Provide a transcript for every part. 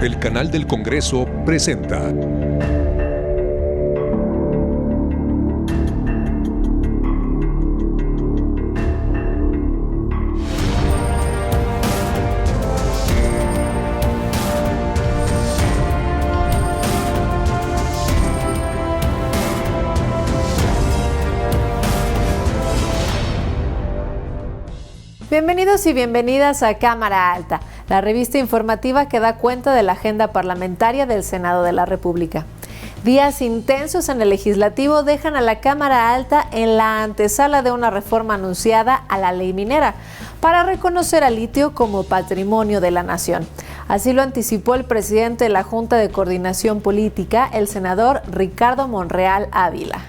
El canal del Congreso presenta. Bienvenidos y bienvenidas a Cámara Alta, la revista informativa que da cuenta de la agenda parlamentaria del Senado de la República. Días intensos en el Legislativo dejan a la Cámara Alta en la antesala de una reforma anunciada a la ley minera para reconocer al litio como patrimonio de la nación. Así lo anticipó el presidente de la Junta de Coordinación Política, el senador Ricardo Monreal Ávila.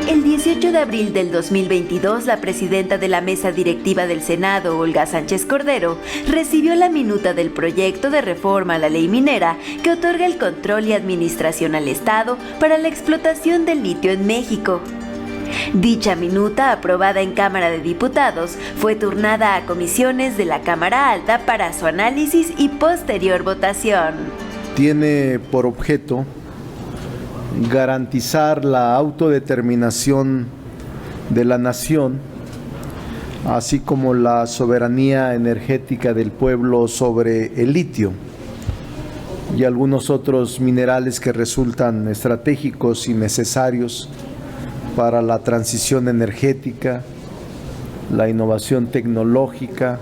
El 18 de abril del 2022, la presidenta de la mesa directiva del Senado, Olga Sánchez Cordero, recibió la minuta del proyecto de reforma a la ley minera que otorga el control y administración al Estado para la explotación del litio en México. Dicha minuta, aprobada en Cámara de Diputados, fue turnada a comisiones de la Cámara Alta para su análisis y posterior votación. Tiene por objeto garantizar la autodeterminación de la nación, así como la soberanía energética del pueblo sobre el litio y algunos otros minerales que resultan estratégicos y necesarios para la transición energética, la innovación tecnológica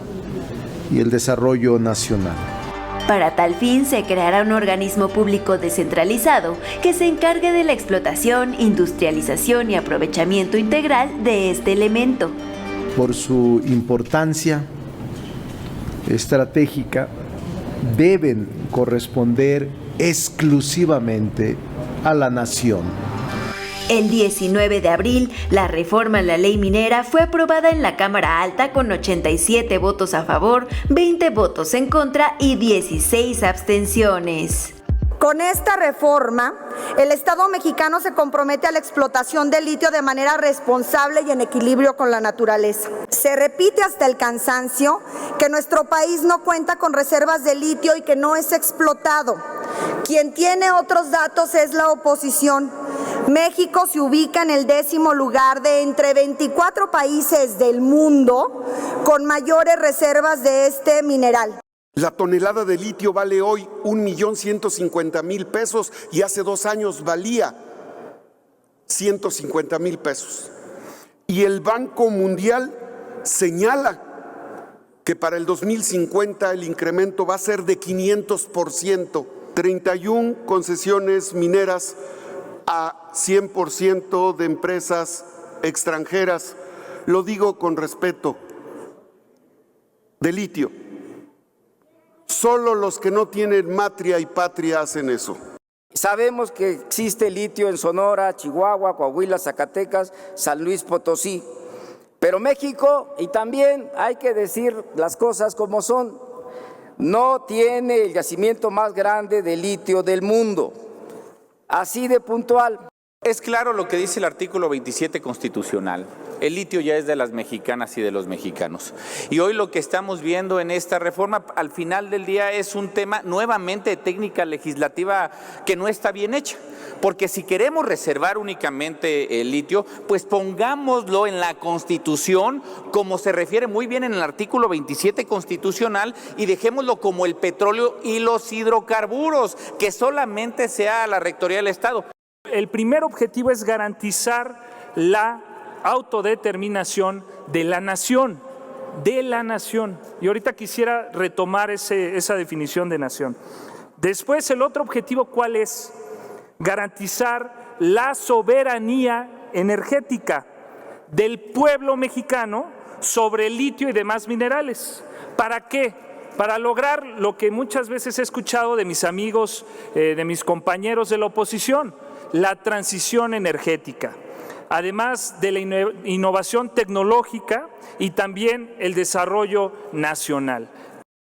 y el desarrollo nacional. Para tal fin, se creará un organismo público descentralizado que se encargue de la explotación, industrialización y aprovechamiento integral de este elemento. Por su importancia estratégica, deben corresponder exclusivamente a la nación. El 19 de abril, la reforma a la ley minera fue aprobada en la Cámara Alta con 87 votos a favor, 20 votos en contra y 16 abstenciones. Con esta reforma, el Estado mexicano se compromete a la explotación del litio de manera responsable y en equilibrio con la naturaleza. Se repite hasta el cansancio que nuestro país no cuenta con reservas de litio y que no es explotado. Quien tiene otros datos es la oposición. México se ubica en el 10º lugar de entre 24 países del mundo con mayores reservas de este mineral. La tonelada de litio vale hoy 1.150.000 pesos y hace 2 años valía 150.000 pesos. Y el Banco Mundial señala que para el 2050 el incremento va a ser de 500%, 31 concesiones mineras a 100% de empresas extranjeras, lo digo con respeto, de litio. Solo los que no tienen matria y patria hacen eso. Sabemos que existe litio en Sonora, Chihuahua, Coahuila, Zacatecas, San Luis Potosí. Pero México, y también hay que decir las cosas como son, no tiene el yacimiento más grande de litio del mundo. Así de puntual. Es claro lo que dice el artículo 27 constitucional. El litio ya es de las mexicanas y de los mexicanos. Y hoy lo que estamos viendo en esta reforma, al final del día, es un tema nuevamente de técnica legislativa que no está bien hecha. Porque si queremos reservar únicamente el litio, pues pongámoslo en la Constitución, como se refiere muy bien en el artículo 27 constitucional, y dejémoslo como el petróleo y los hidrocarburos, que solamente sea la Rectoría del Estado. El primer objetivo es garantizar la autodeterminación de la nación. Y ahorita quisiera retomar esa definición de nación. Después, el otro objetivo, ¿cuál es? Garantizar la soberanía energética del pueblo mexicano sobre el litio y demás minerales. ¿Para qué? Para lograr lo que muchas veces he escuchado de mis amigos, de mis compañeros de la oposición, la transición energética, además de la innovación tecnológica y también el desarrollo nacional.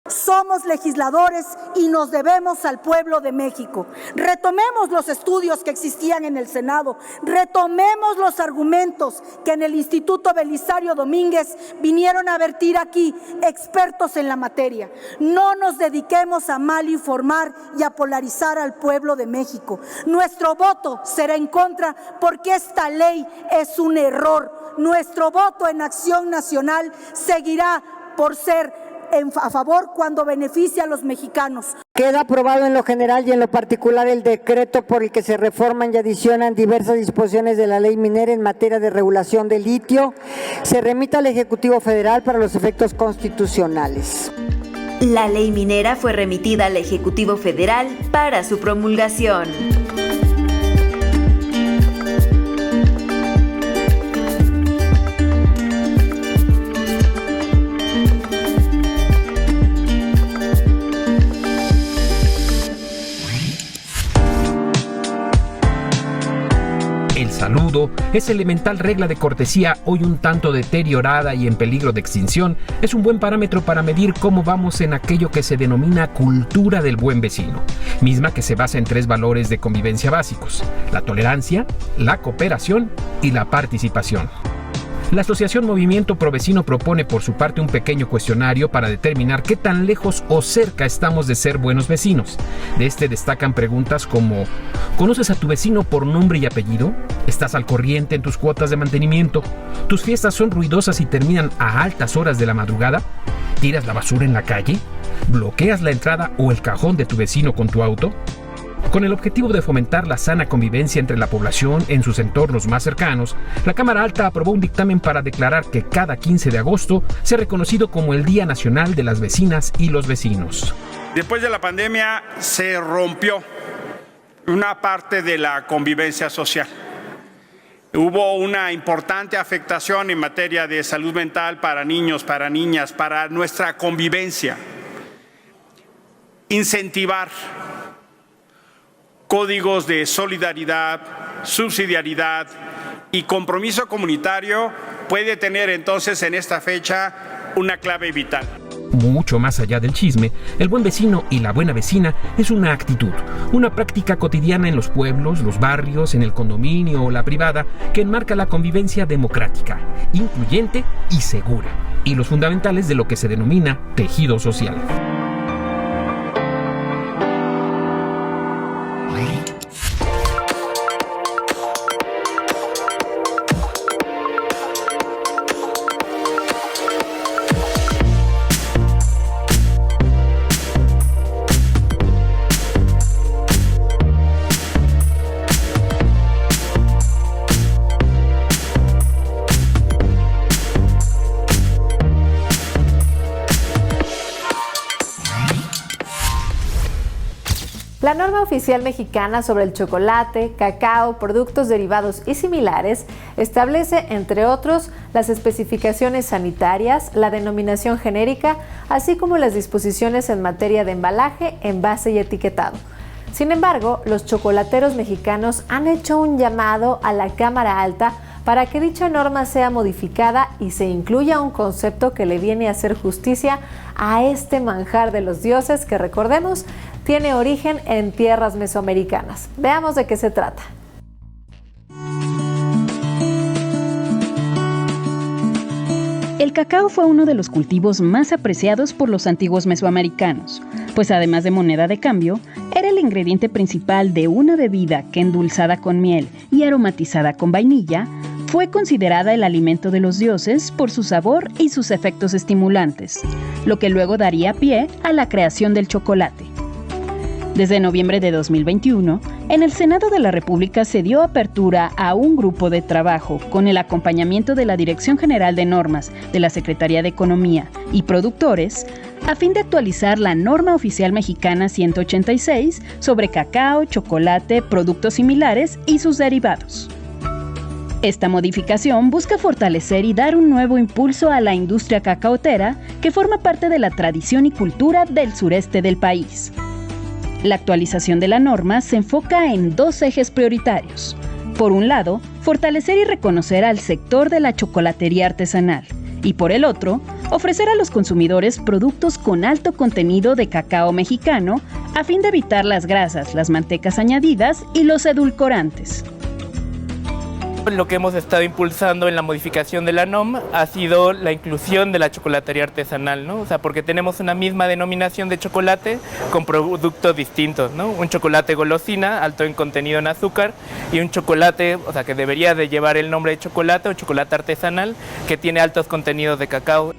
Somos legisladores y nos debemos al pueblo de México. Retomemos los estudios que existían en el Senado, retomemos los argumentos que en el Instituto Belisario Domínguez vinieron a vertir aquí expertos en la materia. No nos dediquemos a mal informar y a polarizar al pueblo de México. Nuestro voto será en contra porque esta ley es un error. Nuestro voto en Acción Nacional seguirá por ser a favor cuando beneficia a los mexicanos. Queda aprobado en lo general y en lo particular el decreto por el que se reforman y adicionan diversas disposiciones de la ley minera en materia de regulación del litio. Se remite al Ejecutivo Federal para los efectos constitucionales. La ley minera fue remitida al Ejecutivo Federal para su promulgación. El saludo, esa elemental regla de cortesía hoy un tanto deteriorada y en peligro de extinción, es un buen parámetro para medir cómo vamos en aquello que se denomina cultura del buen vecino, misma que se basa en 3 valores de convivencia básicos: la tolerancia, la cooperación y la participación. La Asociación Movimiento Provecino propone por su parte un pequeño cuestionario para determinar qué tan lejos o cerca estamos de ser buenos vecinos. De este destacan preguntas como: ¿conoces a tu vecino por nombre y apellido? ¿Estás al corriente en tus cuotas de mantenimiento? ¿Tus fiestas son ruidosas y terminan a altas horas de la madrugada? ¿Tiras la basura en la calle? ¿Bloqueas la entrada o el cajón de tu vecino con tu auto? Con el objetivo de fomentar la sana convivencia entre la población en sus entornos más cercanos, la Cámara Alta aprobó un dictamen para declarar que cada 15 de agosto sea reconocido como el Día Nacional de las Vecinas y los Vecinos. Después de la pandemia se rompió una parte de la convivencia social. Hubo una importante afectación en materia de salud mental para niños, para niñas, para nuestra convivencia. Incentivar códigos de solidaridad, subsidiariedad y compromiso comunitario puede tener entonces en esta fecha una clave vital. Mucho más allá del chisme, el buen vecino y la buena vecina es una actitud, una práctica cotidiana en los pueblos, los barrios, en el condominio o la privada que enmarca la convivencia democrática, incluyente y segura, y los fundamentales de lo que se denomina tejido social. La norma oficial mexicana sobre el chocolate, cacao, productos derivados y similares establece, entre otros, las especificaciones sanitarias, la denominación genérica, así como las disposiciones en materia de embalaje, envase y etiquetado. Sin embargo, los chocolateros mexicanos han hecho un llamado a la Cámara Alta para que dicha norma sea modificada y se incluya un concepto que le viene a hacer justicia a este manjar de los dioses que, recordemos, tiene origen en tierras mesoamericanas. Veamos de qué se trata. El cacao fue uno de los cultivos más apreciados por los antiguos mesoamericanos, pues además de moneda de cambio, era el ingrediente principal de una bebida que, endulzada con miel y aromatizada con vainilla, fue considerada el alimento de los dioses por su sabor y sus efectos estimulantes, lo que luego daría pie a la creación del chocolate. Desde noviembre de 2021, en el Senado de la República se dio apertura a un grupo de trabajo con el acompañamiento de la Dirección General de Normas de la Secretaría de Economía y productores, a fin de actualizar la norma oficial mexicana 186 sobre cacao, chocolate, productos similares y sus derivados. Esta modificación busca fortalecer y dar un nuevo impulso a la industria cacaotera que forma parte de la tradición y cultura del sureste del país. La actualización de la norma se enfoca en 2 ejes prioritarios. Por un lado, fortalecer y reconocer al sector de la chocolatería artesanal, y por el otro, ofrecer a los consumidores productos con alto contenido de cacao mexicano a fin de evitar las grasas, las mantecas añadidas y los edulcorantes. Lo que hemos estado impulsando en la modificación de la NOM ha sido la inclusión de la chocolatería artesanal, ¿no? O sea, porque tenemos una misma denominación de chocolate con productos distintos, ¿no? Un chocolate golosina, alto en contenido en azúcar, y un chocolate, o sea, que debería de llevar el nombre de chocolate o chocolate artesanal, que tiene altos contenidos de cacao.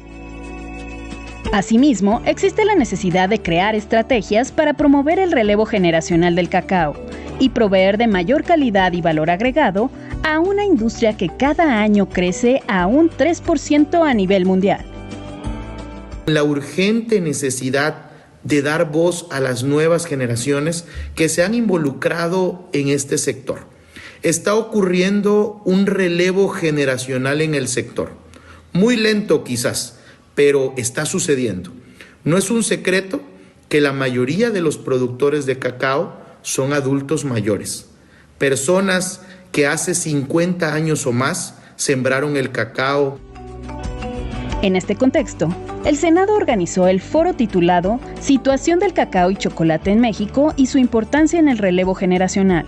Asimismo, existe la necesidad de crear estrategias para promover el relevo generacional del cacao y proveer de mayor calidad y valor agregado a una industria que cada año crece a un 3% a nivel mundial. La urgente necesidad de dar voz a las nuevas generaciones que se han involucrado en este sector. Está ocurriendo un relevo generacional en el sector. Muy lento quizás, pero está sucediendo. No es un secreto que la mayoría de los productores de cacao son adultos mayores, personas que hace 50 años o más sembraron el cacao. En este contexto, el Senado organizó el foro titulado Situación del cacao y chocolate en México y su importancia en el relevo generacional,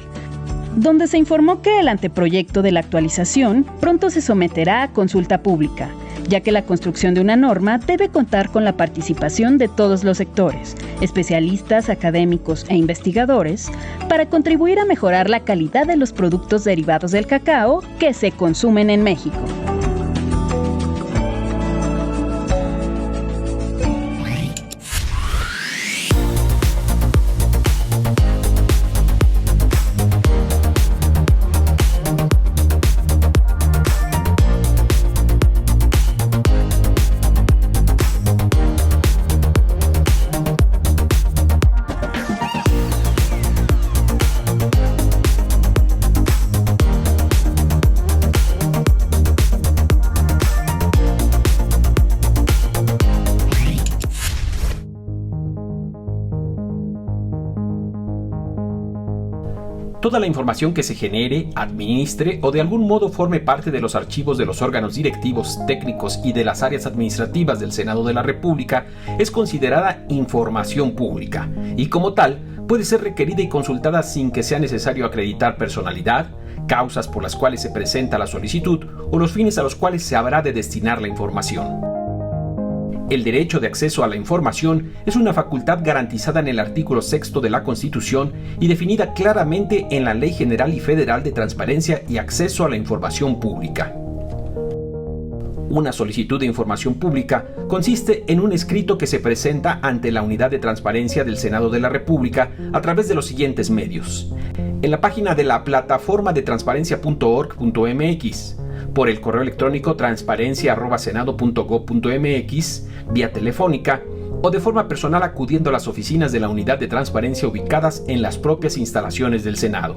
donde se informó que el anteproyecto de la actualización pronto se someterá a consulta pública, ya que la construcción de una norma debe contar con la participación de todos los sectores, especialistas, académicos e investigadores, para contribuir a mejorar la calidad de los productos derivados del cacao que se consumen en México. Toda la información que se genere, administre o de algún modo forme parte de los archivos de los órganos directivos, técnicos y de las áreas administrativas del Senado de la República es considerada información pública y como tal puede ser requerida y consultada sin que sea necesario acreditar personalidad, causas por las cuales se presenta la solicitud o los fines a los cuales se habrá de destinar la información. El derecho de acceso a la información es una facultad garantizada en el artículo 6 de la Constitución y definida claramente en la Ley General y Federal de Transparencia y Acceso a la Información Pública. Una solicitud de información pública consiste en un escrito que se presenta ante la Unidad de Transparencia del Senado de la República a través de los siguientes medios. En la página de la plataforma de transparencia.org.mx, por el correo electrónico transparencia@senado.gov.mx, vía telefónica o de forma personal acudiendo a las oficinas de la Unidad de Transparencia ubicadas en las propias instalaciones del Senado.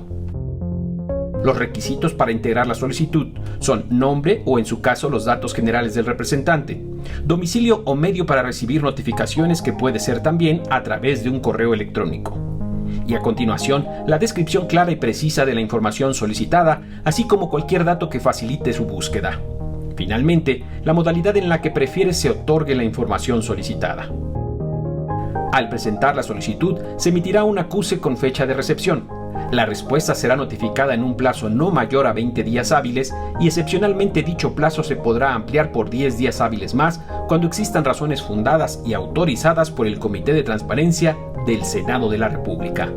Los requisitos para integrar la solicitud son nombre o en su caso los datos generales del representante, domicilio o medio para recibir notificaciones que puede ser también a través de un correo electrónico. Y a continuación, la descripción clara y precisa de la información solicitada, así como cualquier dato que facilite su búsqueda. Finalmente, la modalidad en la que prefiere se otorgue la información solicitada. Al presentar la solicitud, se emitirá un acuse con fecha de recepción. La respuesta será notificada en un plazo no mayor a 20 días hábiles y excepcionalmente dicho plazo se podrá ampliar por 10 días hábiles más cuando existan razones fundadas y autorizadas por el Comité de Transparencia del Senado de la República.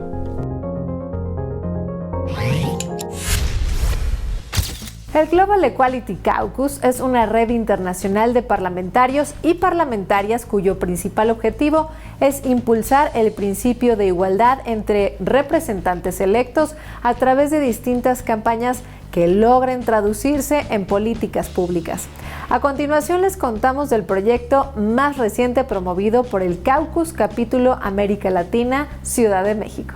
El Global Equality Caucus es una red internacional de parlamentarios y parlamentarias cuyo principal objetivo es impulsar el principio de igualdad entre representantes electos a través de distintas campañas que logren traducirse en políticas públicas. A continuación les contamos del proyecto más reciente promovido por el Caucus Capítulo América Latina, Ciudad de México.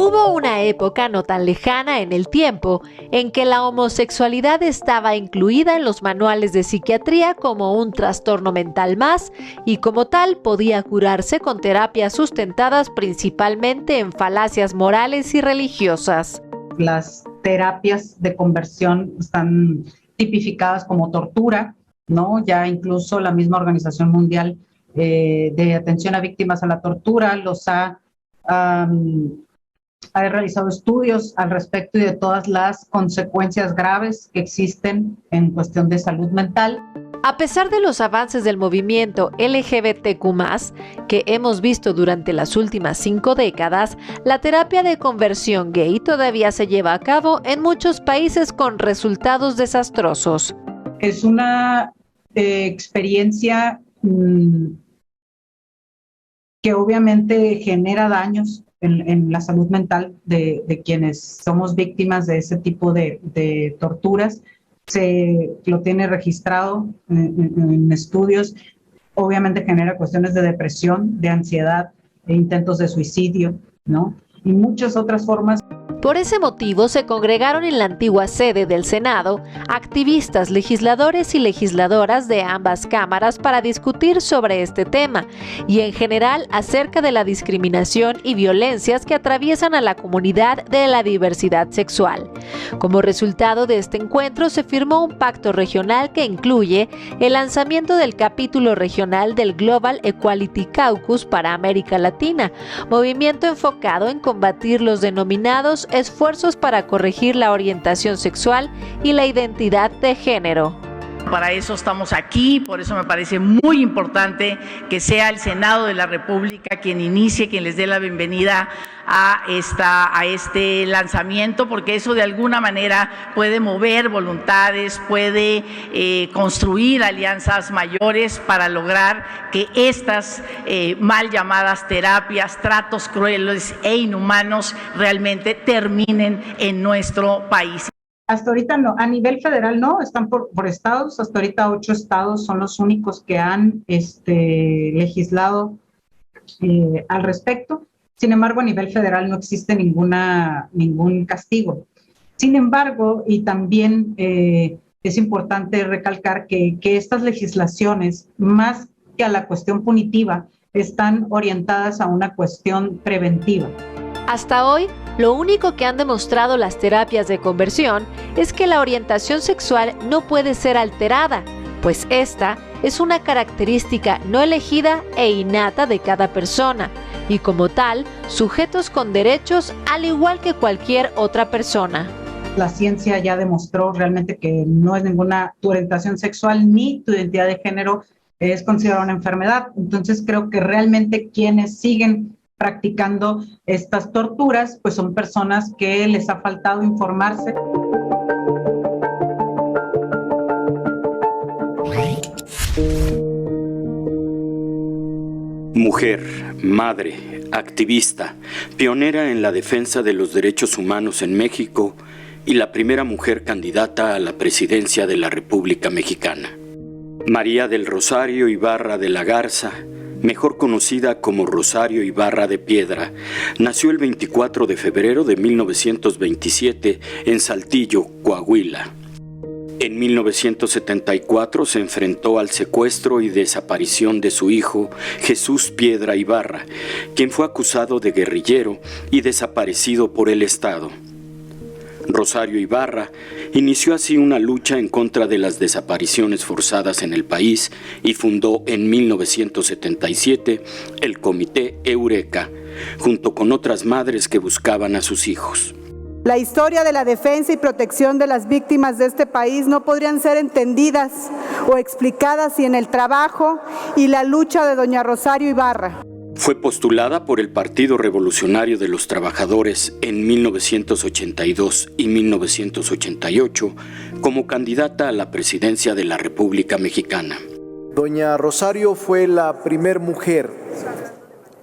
Hubo una época no tan lejana en el tiempo en que la homosexualidad estaba incluida en los manuales de psiquiatría como un trastorno mental más y como tal podía curarse con terapias sustentadas principalmente en falacias morales y religiosas. Las terapias de conversión están tipificadas como tortura, ¿no? Ya incluso la misma Organización Mundial de Atención a Víctimas a la Tortura ha realizado estudios al respecto y de todas las consecuencias graves que existen en cuestión de salud mental. A pesar de los avances del movimiento LGBTQ+, que hemos visto durante las últimas 5 décadas, la terapia de conversión gay todavía se lleva a cabo en muchos países con resultados desastrosos. Es una experiencia que obviamente genera daños en la salud mental de quienes somos víctimas de ese tipo de torturas. Se lo tiene registrado en estudios. Obviamente genera cuestiones de depresión, de ansiedad, e intentos de suicidio, ¿no? Y muchas otras formas. Por ese motivo se congregaron en la antigua sede del Senado activistas, legisladores y legisladoras de ambas cámaras para discutir sobre este tema y en general acerca de la discriminación y violencias que atraviesan a la comunidad de la diversidad sexual. Como resultado de este encuentro se firmó un pacto regional que incluye el lanzamiento del capítulo regional del Global Equality Caucus para América Latina, movimiento enfocado en combatir los denominados esfuerzos para corregir la orientación sexual y la identidad de género. Para eso estamos aquí, por eso me parece muy importante que sea el Senado de la República quien inicie, quien les dé la bienvenida a este lanzamiento, porque eso de alguna manera puede mover voluntades, puede construir alianzas mayores para lograr que estas mal llamadas terapias, tratos crueles e inhumanos realmente terminen en nuestro país. Hasta ahorita no, a nivel federal no, están por estados, hasta ahorita 8 estados son los únicos que han legislado al respecto. Sin embargo, a nivel federal no existe ningún castigo. Sin embargo, y también es importante recalcar que estas legislaciones, más que a la cuestión punitiva, están orientadas a una cuestión preventiva. Hasta hoy, lo único que han demostrado las terapias de conversión es que la orientación sexual no puede ser alterada, pues esta es una característica no elegida e innata de cada persona, y como tal, sujetos con derechos al igual que cualquier otra persona. La ciencia ya demostró realmente que no es ninguna tu orientación sexual ni tu identidad de género es considerada una enfermedad. Entonces creo que realmente quienes siguen practicando estas torturas, pues son personas que les ha faltado informarse. Mujer, madre, activista, pionera en la defensa de los derechos humanos en México y la primera mujer candidata a la presidencia de la República Mexicana. María del Rosario Ibarra de la Garza, mejor conocida como Rosario Ibarra de Piedra, nació el 24 de febrero de 1927 en Saltillo, Coahuila. En 1974 se enfrentó al secuestro y desaparición de su hijo, Jesús Piedra Ibarra, quien fue acusado de guerrillero y desaparecido por el Estado. Rosario Ibarra inició así una lucha en contra de las desapariciones forzadas en el país y fundó en 1977 el Comité Eureka, junto con otras madres que buscaban a sus hijos. La historia de la defensa y protección de las víctimas de este país no podrían ser entendidas o explicadas sin el trabajo y la lucha de doña Rosario Ibarra. Fue postulada por el Partido Revolucionario de los Trabajadores en 1982 y 1988 como candidata a la presidencia de la República Mexicana. Doña Rosario fue la primer mujer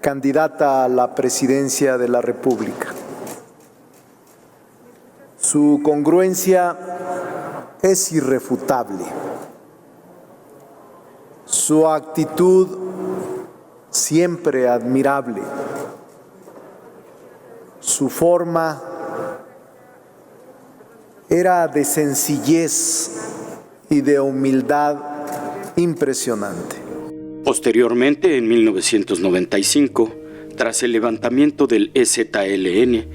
candidata a la presidencia de la República. Su congruencia es irrefutable. Su actitud siempre admirable. Su forma era de sencillez y de humildad impresionante. Posteriormente, en 1995, tras el levantamiento del EZLN,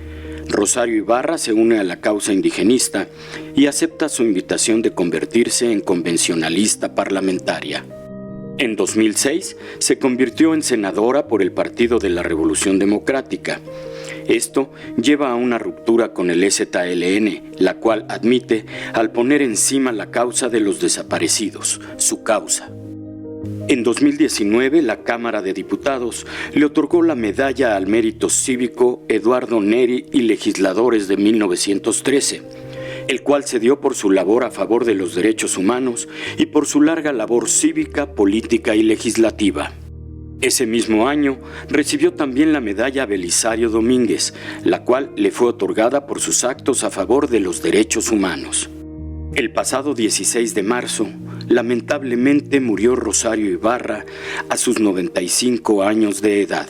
Rosario Ibarra se une a la causa indigenista y acepta su invitación de convertirse en convencionalista parlamentaria. En 2006 se convirtió en senadora por el Partido de la Revolución Democrática. Esto lleva a una ruptura con el EZLN, la cual admite al poner encima la causa de los desaparecidos, su causa. En 2019, la Cámara de Diputados le otorgó la Medalla al Mérito Cívico Eduardo Neri y Legisladores de 1913, el cual se dio por su labor a favor de los derechos humanos y por su larga labor cívica, política y legislativa. Ese mismo año recibió también la Medalla Belisario Domínguez, la cual le fue otorgada por sus actos a favor de los derechos humanos. El pasado 16 de marzo, lamentablemente murió Rosario Ibarra a sus 95 años de edad.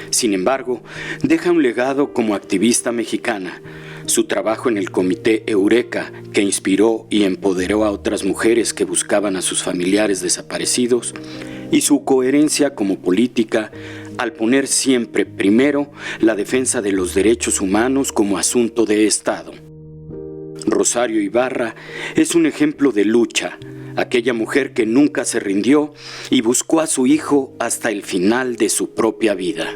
Sin embargo, deja un legado como activista mexicana. Su trabajo en el Comité Eureka, que inspiró y empoderó a otras mujeres que buscaban a sus familiares desaparecidos, y su coherencia como política al poner siempre primero la defensa de los derechos humanos como asunto de Estado. Rosario Ibarra es un ejemplo de lucha, aquella mujer que nunca se rindió y buscó a su hijo hasta el final de su propia vida.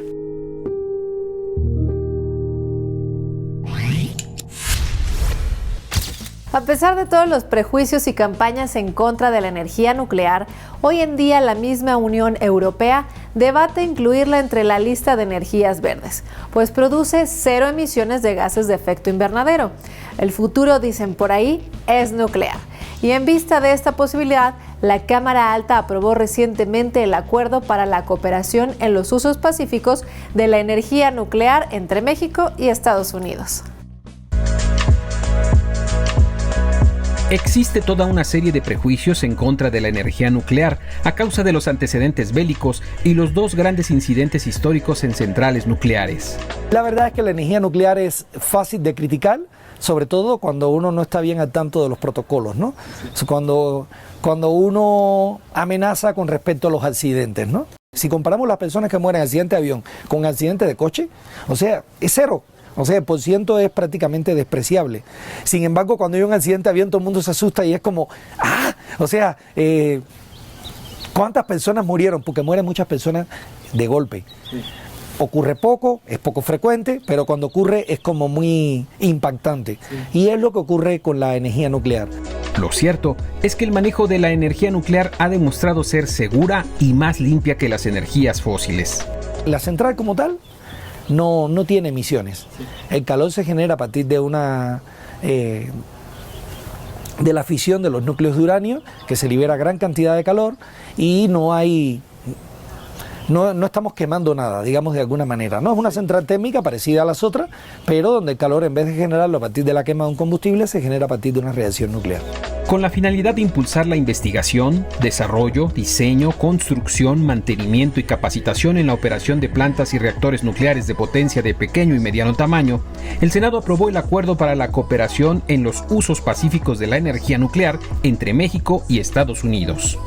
A pesar de todos los prejuicios y campañas en contra de la energía nuclear, hoy en día la misma Unión Europea debate incluirla entre la lista de energías verdes, pues produce 0 emisiones de gases de efecto invernadero. El futuro, dicen por ahí, es nuclear. Y en vista de esta posibilidad, la Cámara Alta aprobó recientemente el acuerdo para la cooperación en los usos pacíficos de la energía nuclear entre México y Estados Unidos. Existe toda una serie de prejuicios en contra de la energía nuclear a causa de los antecedentes bélicos y los 2 grandes incidentes históricos en centrales nucleares. La verdad es que la energía nuclear es fácil de criticar, sobre todo cuando uno no está bien al tanto de los protocolos, ¿no? Cuando uno amenaza con respecto a los accidentes, ¿no? Si comparamos las personas que mueren en accidente de avión con accidente de coche, o sea, es 0. O sea, el porciento es prácticamente despreciable. Sin embargo, cuando hay un accidente de avión, todo el mundo se asusta y es como, ¿cuántas personas murieron? Porque mueren muchas personas de golpe. Sí. Ocurre poco, es poco frecuente, pero cuando ocurre es como muy impactante. Sí. Y es lo que ocurre con la energía nuclear. Lo cierto es que el manejo de la energía nuclear ha demostrado ser segura y más limpia que las energías fósiles. La central como tal no tiene emisiones. Sí. El calor se genera a partir de de la fisión de los núcleos de uranio, que se libera gran cantidad de calor y no estamos quemando nada, digamos de alguna manera. No es una central térmica parecida a las otras, pero donde el calor, en vez de generarlo a partir de la quema de un combustible, se genera a partir de una reacción nuclear. Con la finalidad de impulsar la investigación, desarrollo, diseño, construcción, mantenimiento y capacitación en la operación de plantas y reactores nucleares de potencia de pequeño y mediano tamaño, el Senado aprobó el acuerdo para la cooperación en los usos pacíficos de la energía nuclear entre México y Estados Unidos.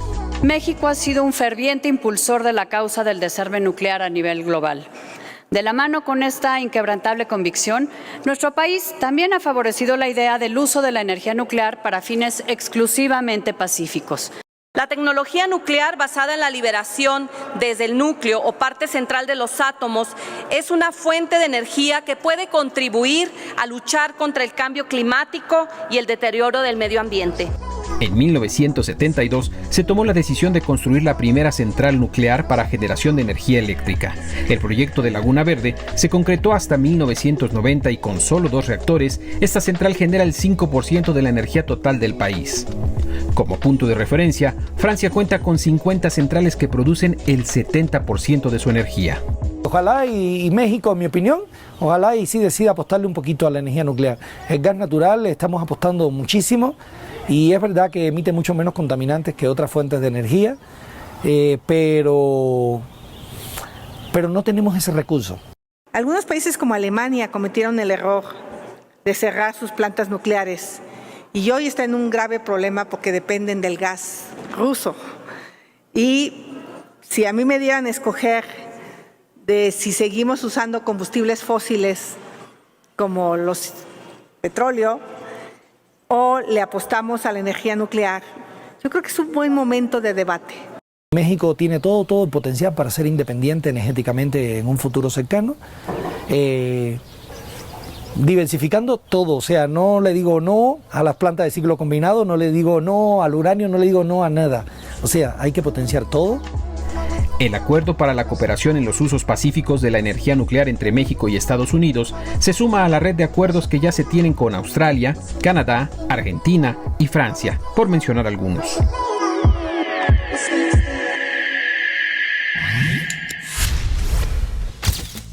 México ha sido un ferviente impulsor de la causa del desarme nuclear a nivel global. De la mano con esta inquebrantable convicción, nuestro país también ha favorecido la idea del uso de la energía nuclear para fines exclusivamente pacíficos. La tecnología nuclear basada en la liberación desde el núcleo o parte central de los átomos es una fuente de energía que puede contribuir a luchar contra el cambio climático y el deterioro del medio ambiente. En 1972 se tomó la decisión de construir la primera central nuclear para generación de energía eléctrica. El proyecto de Laguna Verde se concretó hasta 1990 y con solo 2 reactores, esta central genera el 5% de la energía total del país. Como punto de referencia, Francia cuenta con 50 centrales que producen el 70% de su energía. Ojalá y México, en mi opinión, ojalá y sí decida apostarle un poquito a la energía nuclear. El gas natural le estamos apostando muchísimo y es verdad que emite mucho menos contaminantes que otras fuentes de energía, pero no tenemos ese recurso. Algunos países como Alemania cometieron el error de cerrar sus plantas nucleares y hoy están en un grave problema porque dependen del gas ruso. Y si a mí me dieran a escoger de si seguimos usando combustibles fósiles como los petróleo, o le apostamos a la energía nuclear. Yo creo que es un buen momento de debate. México tiene todo el potencial para ser independiente energéticamente en un futuro cercano, diversificando todo, o sea, no le digo no a las plantas de ciclo combinado, no le digo no al uranio, no le digo no a nada, o sea, hay que potenciar todo. El acuerdo para la cooperación en los usos pacíficos de la energía nuclear entre México y Estados Unidos se suma a la red de acuerdos que ya se tienen con Australia, Canadá, Argentina y Francia, por mencionar algunos.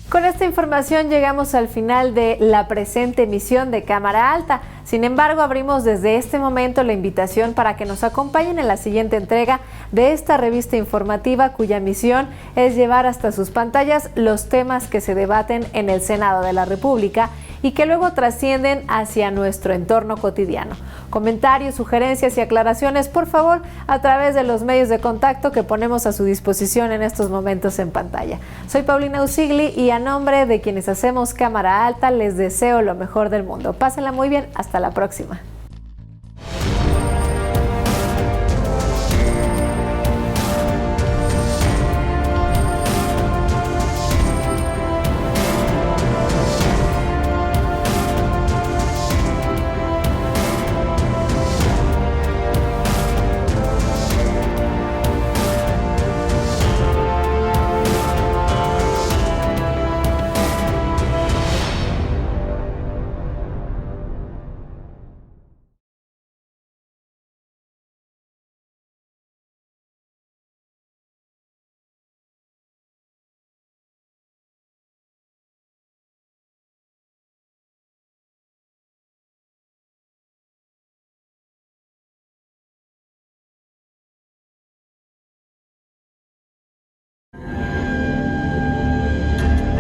Con esta información llegamos al final de la presente emisión de Cámara Alta. Sin embargo, abrimos desde este momento la invitación para que nos acompañen en la siguiente entrega de esta revista informativa, cuya misión es llevar hasta sus pantallas los temas que se debaten en el Senado de la República y que luego trascienden hacia nuestro entorno cotidiano. Comentarios, sugerencias y aclaraciones, por favor, a través de los medios de contacto que ponemos a su disposición en estos momentos en pantalla. Soy Paulina Usigli y a nombre de quienes hacemos Cámara Alta les deseo lo mejor del mundo. Pásenla muy bien, hasta la próxima.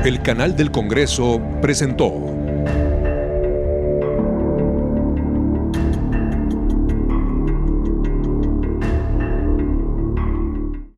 El canal del Congreso presentó